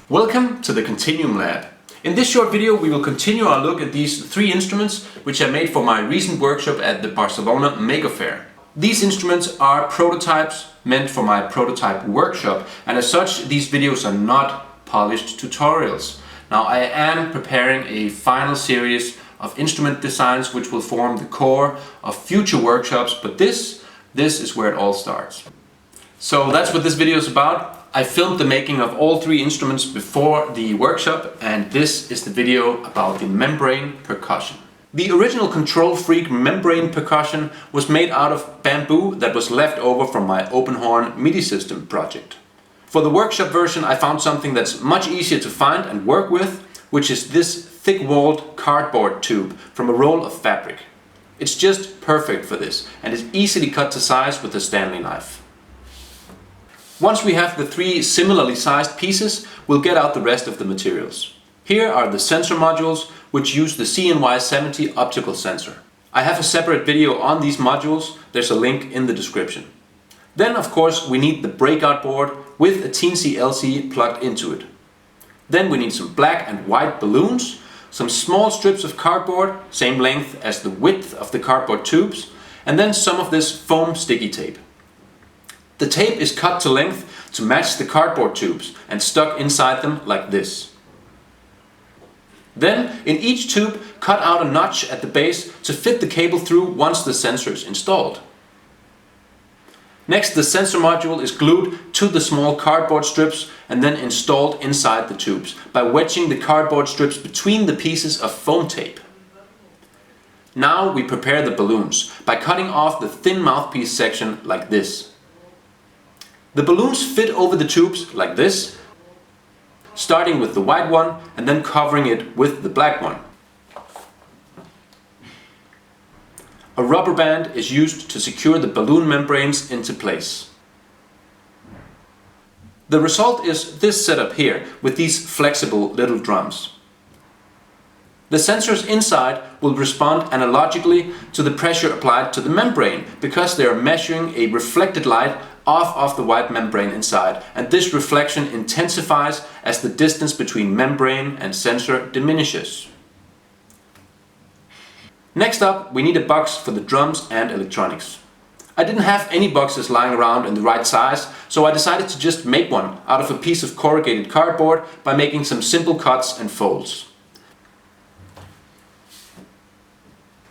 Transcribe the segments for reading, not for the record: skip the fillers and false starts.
Welcome to the Continuum Lab. In this short video we will continue our look at these three instruments which I made for my recent workshop at the Barcelona Makerfaire. These instruments are prototypes meant for my prototype workshop, and as such these videos are not polished tutorials. Now I am preparing a final series of instrument designs which will form the core of future workshops, but this is where it all starts. So that's what this video is about. I filmed the making of all three instruments before the workshop, and this is the video about the membrane percussion. The original Control Freak membrane percussion was made out of bamboo that was left over from my open horn MIDI system project. For the workshop version I found something that's much easier to find and work with, which is this thick-walled cardboard tube from a roll of fabric. It's just perfect for this and is easily cut to size with a Stanley knife. Once we have the three similarly sized pieces, we'll get out the rest of the materials. Here are the sensor modules, which use the CNY70 optical sensor. I have a separate video on these modules, there's a link in the description. Then of course we need the breakout board with a teensy LC plugged into it. Then we need some black and white balloons, some small strips of cardboard, same length as the width of the cardboard tubes, and then some of this foam sticky tape. The tape is cut to length to match the cardboard tubes and stuck inside them like this. Then, in each tube, cut out a notch at the base to fit the cable through once the sensor is installed. Next, the sensor module is glued to the small cardboard strips and then installed inside the tubes by wedging the cardboard strips between the pieces of foam tape. Now we prepare the balloons by cutting off the thin mouthpiece section like this. The balloons fit over the tubes like this, starting with the white one and then covering it with the black one. A rubber band is used to secure the balloon membranes into place. The result is this setup here with these flexible little drums. The sensors inside will respond analogically to the pressure applied to the membrane because they are measuring a reflected light off of the white membrane inside, and this reflection intensifies as the distance between membrane and sensor diminishes. Next up, we need a box for the drums and electronics. I didn't have any boxes lying around in the right size, so I decided to just make one out of a piece of corrugated cardboard by making some simple cuts and folds.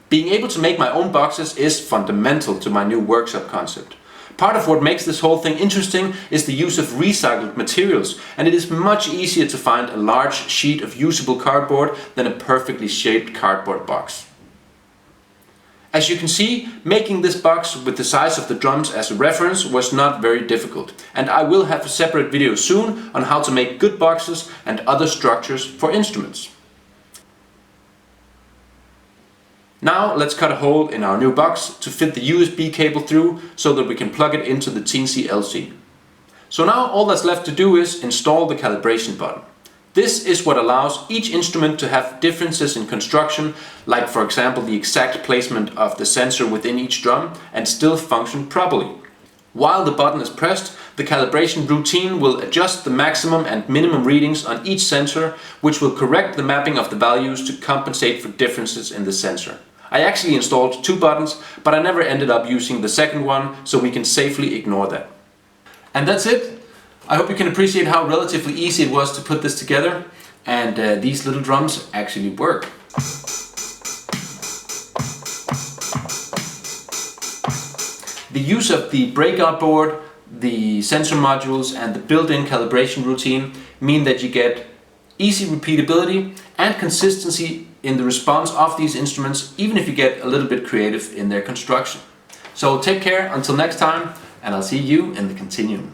Being able to make my own boxes is fundamental to my new workshop concept. Part of what makes this whole thing interesting is the use of recycled materials, and it is much easier to find a large sheet of usable cardboard than a perfectly shaped cardboard box. As you can see, making this box with the size of the drums as a reference was not very difficult, and I will have a separate video soon on how to make good boxes and other structures for instruments. Now let's cut a hole in our new box to fit the USB cable through so that we can plug it into the teensy LC. So now all that's left to do is install the calibration button. This is what allows each instrument to have differences in construction, like for example the exact placement of the sensor within each drum, and still function properly. While the button is pressed, the calibration routine will adjust the maximum and minimum readings on each sensor, which will correct the mapping of the values to compensate for differences in the sensor. I actually installed two buttons, but I never ended up using the second one, so we can safely ignore that. And that's it. I hope you can appreciate how relatively easy it was to put this together, and these little drums actually work. The use of the breakout board, the sensor modules and the built-in calibration routine mean that you get easy repeatability and consistency in the response of these instruments, even if you get a little bit creative in their construction. So take care until next time, and I'll see you in the Continuum.